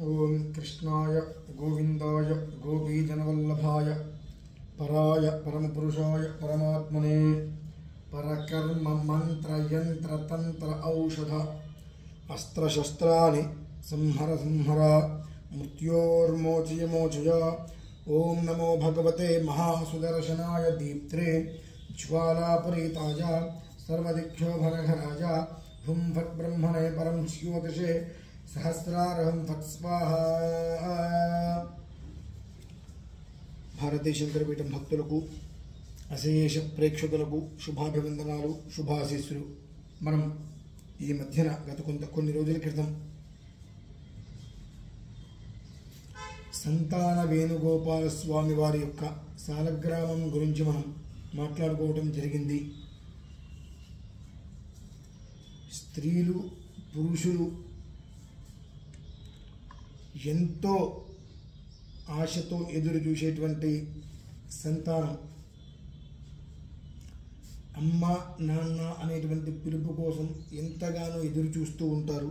ओम कृष्णाय गोविंदाय गोपीजनवल्लभाय पराय परमपुरुषाय परमात्मने परकर्म मंत्र यंत्र तंत्र औषध अस्त्र शस्त्राणि संहर संहर मृत्योर्मोचय मोचय। ओम नमो भगवते महासुदर्शनाय दीप्त्रे ज्वालापरीताय सर्वदिक्षोभरघराय हुं फट् ब्रह्मणे परं ज्योतिषे सहस्रारहं फट् स्वाहा। भारतीय शंकरपीठं भक्तुలకు అశేష ప్రేక్షకులకు శుభాభివందనాలు శుభాశీస్సులు। మనం ఈ మధ్యన గత కొన్ని రోజుల క్రితం సంతాన వేణుగోపాల స్వామి వారి యొక్క సాలగ్రామం గురించి మనం మాట్లాడుకోవడం జరిగింది। స్త్రీలు పురుషులు ఎంతో ఆశతో ఎదురు చూసేటువంటి సంతానం అమ్మ నాన్న అనేటువంటి పిలుపు కోసం ఎంతగానో ఎదురు చూస్తూ ఉంటారు।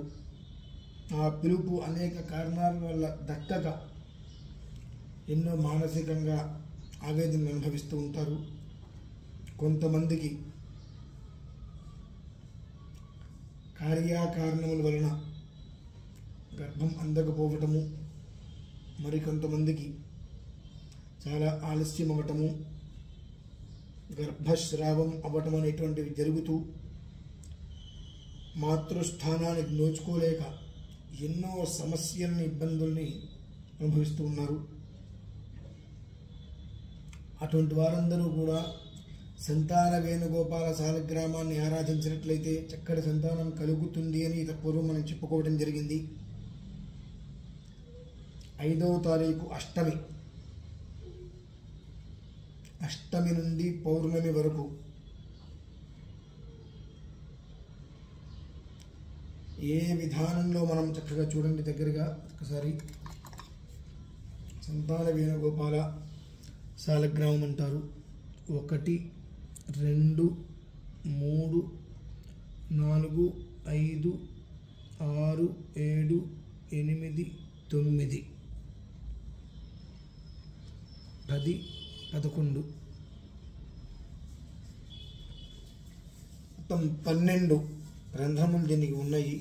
ఆ పిలుపు అనేక కారణాల వల్ల దక్కక ఎన్నో మానసికంగా ఆవేదన అనుభవిస్తూ ఉంటారు। కొంతమందికి కార్యకారణముల వలన గర్భం అందకపోవటము, మరికొంతమందికి చాలా ఆలస్యం అవ్వటము, గర్భస్రావం అవ్వటం అనేటువంటివి జరుగుతూ మాతృస్థానానికి నోచుకోలేక ఎన్నో సమస్యల్ని ఇబ్బందుల్ని అనుభవిస్తూ ఉన్నారు। అటువంటి వారందరూ కూడా సంతాన వేణుగోపాల సాలగ్రామాన్ని ఆరాధించినట్లయితే చక్కటి సంతానం కలుగుతుంది అని పూర్వం మనం చెప్పుకోవడం జరిగింది। 5వ తారీఖు అష్టమి నుండి పౌర్ణమి వరకు ఏ విధానంలో మనం చక్కగా చూడండి దగ్గరగా ఒకసారి సంతాన వేణుగోపాల సాలగ్రామం అంటారు। 1 2 3 4 5 6 7 8 9 10 11 మొత్తం 12 రంధ్రములు దీనికి ఉన్నాయి।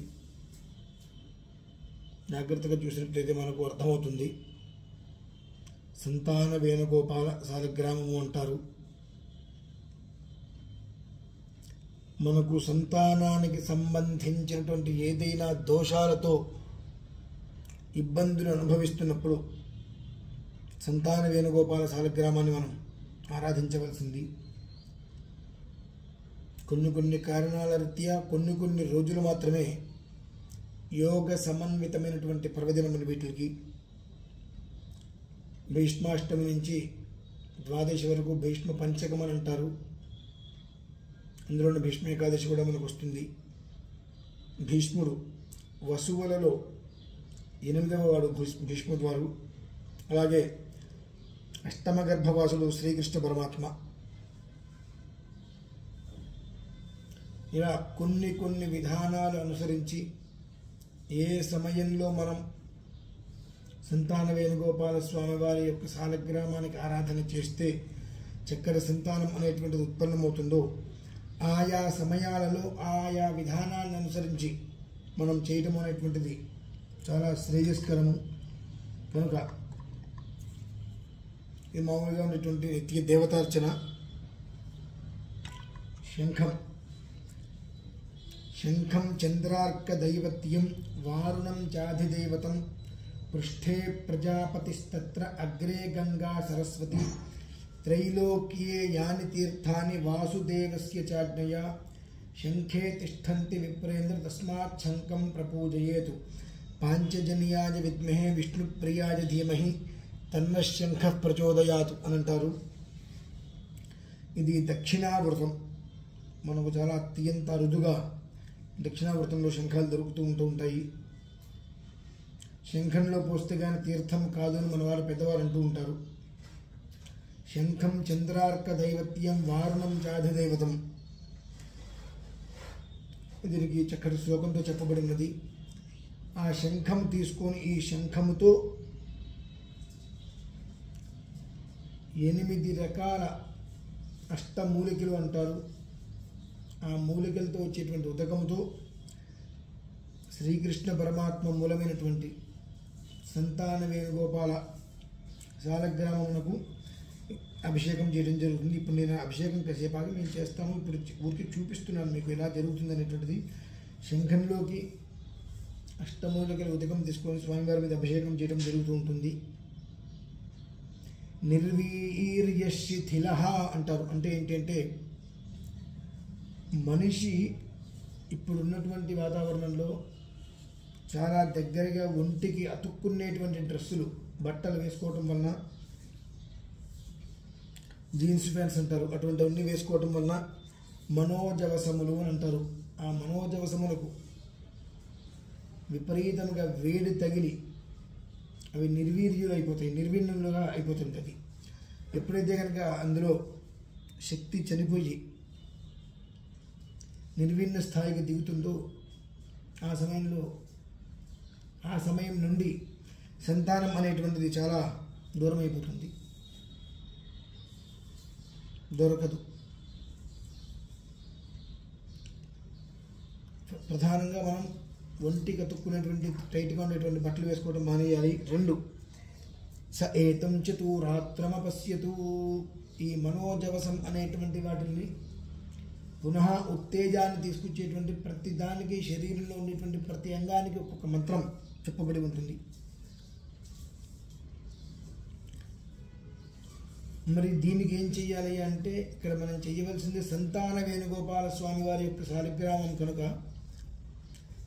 జాగ్రత్తగా చూసినట్లయితే మనకు అర్థమవుతుంది। సంతాన వేణుగోపాల సాలగ్రామము అంటారు। మనకు సంతానానికి సంబంధించినటువంటి ఏదైనా దోషాలతో ఇబ్బందులు అనుభవిస్తున్నప్పుడు సంతాన వేణుగోపాల సాలగ్రామాన్ని మనం ఆరాధించవలసింది। కొన్ని కారణాల రీత్యా కొన్ని రోజులు మాత్రమే యోగ సమన్వితమైనటువంటి పర్వదినములు వీటికి భీష్మాష్టమి నుంచి ద్వాదశి వరకు భీష్మ పంచకం అని అంటారు। అందులోని భీష్మ ఏకాదశి కూడా మనకు వస్తుంది। భీష్ముడు వసువులలో 8వ వాడు భీష్ముడు వారు, అలాగే అష్టమ గర్భవాసుడు శ్రీకృష్ణ పరమాత్మ। ఇలా కొన్ని విధానాలు అనుసరించి ఏ సమయంలో మనం సంతాన వేణుగోపాల స్వామి వారి యొక్క సాలగ్రామానికి ఆరాధన చేస్తే చక్కటి సంతానం అనేటువంటిది ఉత్పన్నమవుతుందో ఆయా సమయాలలో ఆయా విధానాలను అనుసరించి మనం చేయటం అనేటువంటిది చాలా శ్రేయస్కరము కనుక ఇది మామూలుగా ఉన్నటువంటి నిత్య దేవతార్చన। శంఖం చంద్రార్క దైవత్యం వారుణం చాధిదేవతం పృష్ఠే ప్రజాపతిస్తత్ర అగ్రే గంగా సరస్వతి త్రైలోక్యే యాని తీర్థాని వాసుదేవస్య చాజ్ఞయా శంఖే తిష్టంతి విప్రేంద్ర తస్మాత్ శంఖం ప్రపూజయేతు పాంచజన్యాయ విద్మహే విష్ణుప్రియాయ ధీమహి తన్న శంఖ ప్రచోదయాతు అని అంటారు। ఇది దక్షిణావృతం, మనకు చాలా అత్యంత అరుదుగా దక్షిణావృతంలో శంఖాలు దొరుకుతూ ఉంటాయి। శంఖంలో పోస్తే కానీ తీర్థం కాదు అని మన వారు పెద్దవారు అంటూ ఉంటారు। శంఖం చంద్రార్క దైవత్యం వారుణం చాధిదైవతం దీనికి చక్కటి శ్లోకంతో చెప్పబడినది। ఆ శంఖం తీసుకొని ఈ శంఖముతో 8 రకాల అష్టమూలికలు అంటారు. ఆ మూలికలతో వచ్చేటువంటి ఉదకముతో శ్రీకృష్ణ పరమాత్మ మూలమైనటువంటి సంతాన వేణుగోపాల శాలగ్రామమునకు అభిషేకం చేయడం జరుగుతుంది. ఇప్పుడు నేను అభిషేకం కాసేపాగా మేము చేస్తాము. ఇప్పుడు ఊరికి చూపిస్తున్నాను మీకు ఎలా జరుగుతుంది అనేటువంటిది. శంఖంలోకి అష్టమూలికల ఉదకం తీసుకొని స్వామివారి మీద అభిషేకం చేయడం జరుగుతూ ఉంటుంది. నిర్వీర్యశిథిల అంటారు. అంటే ఏంటంటే మనిషి ఇప్పుడున్నటువంటి వాతావరణంలో చాలా దగ్గరగా ఒంటికి అతుక్కునేటువంటి డ్రెస్సులు బట్టలు వేసుకోవటం వలన, జీన్స్ ప్యాంట్స్ అంటారు, అటువంటివన్నీ వేసుకోవటం వలన మనోజవసములు అని అంటారు. ఆ మనోజవసములకు విపరీతంగా వేడి తగిలి అవి నిర్వీర్యులు అయిపోతాయి, నిర్వీర్ణులుగా అయిపోతుంది. అది ఎప్పుడైతే కనుక అందులో శక్తి చనిపోయి నిర్వీర్ణ స్థాయికి దిగుతుందో ఆ సమయం నుండి సంతానం అనేటువంటిది చాలా దూరం అయిపోతుంది, దొరకదు. ప్రధానంగా మనం ఒంటికి అతుక్కునేటువంటి టైట్గా ఉండేటువంటి బట్టలు వేసుకోవడం మానేయాలి. 2 స ఏతం చతురాత్రమపశ్యతు. ఈ మనోజవసం అనేటువంటి వాటిని పునః ఉత్తేజాన్ని తీసుకొచ్చేటువంటి ప్రతి దానికి, శరీరంలో ఉండేటువంటి ప్రతి అంగానికి ఒక్కొక్క మంత్రం చెప్పబడి ఉంటుంది. మరి దీనికి ఏం చెయ్యాలి అంటే ఇక్కడ మనం చేయవలసింది సంతాన వేణుగోపాల స్వామి వారి యొక్క శాలిగ్రామం కనుక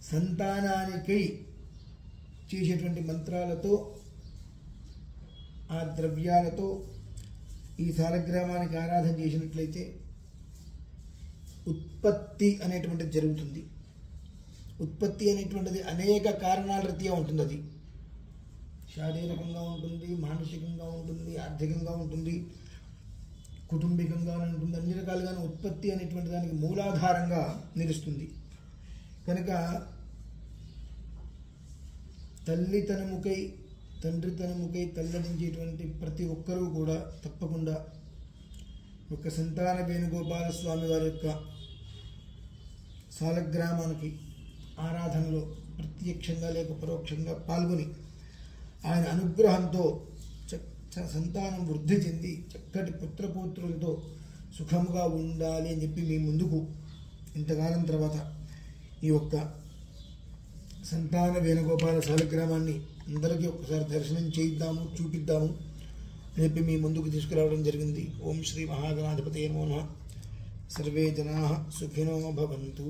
సంతానానికై చేసేటువంటి మంత్రాలతో, ఆ ద్రవ్యాలతో ఈ శాలగ్రామానికి ఆరాధన చేసినట్లయితే ఉత్పత్తి అనేటువంటిది జరుగుతుంది. ఉత్పత్తి అనేటువంటిది అనేక కారణాల రీత్యా ఉంటుంది. అది శారీరకంగా ఉంటుంది, మానసికంగా ఉంటుంది, ఆర్థికంగా ఉంటుంది, కుటుంబికంగా ఉంటుంది, అన్ని రకాలుగానే ఉత్పత్తి అనేటువంటి దానికి మూలాధారంగా నిలుస్తుంది. కనుక తల్లితనముకై, తండ్రితనముకై తల్లడించేటువంటి ప్రతి ఒక్కరూ కూడా తప్పకుండా ఒక సంతాన వేణుగోపాల స్వామి వారి యొక్క శాలగ్రామానికి ఆరాధనలో ప్రత్యక్షంగా లేక పరోక్షంగా పాల్గొని ఆయన అనుగ్రహంతో సంతానం వృద్ధి చెంది చక్కటి పుత్రపౌత్రులతో సుఖముగా ఉండాలి అని చెప్పి మీ ముందుకు ఇంతకాలం తర్వాత ఈ యొక్క సంతాన వేణుగోపాల శాలగ్రామాన్ని అందరికీ ఒక్కసారి దర్శనం చేయిద్దాము, చూపిద్దాము అని చెప్పి మీ ముందుకు తీసుకురావడం జరిగింది. ఓం శ్రీ మహాగణాధిపతయే నమః. సర్వే జనాః సుఖినో భవంతు.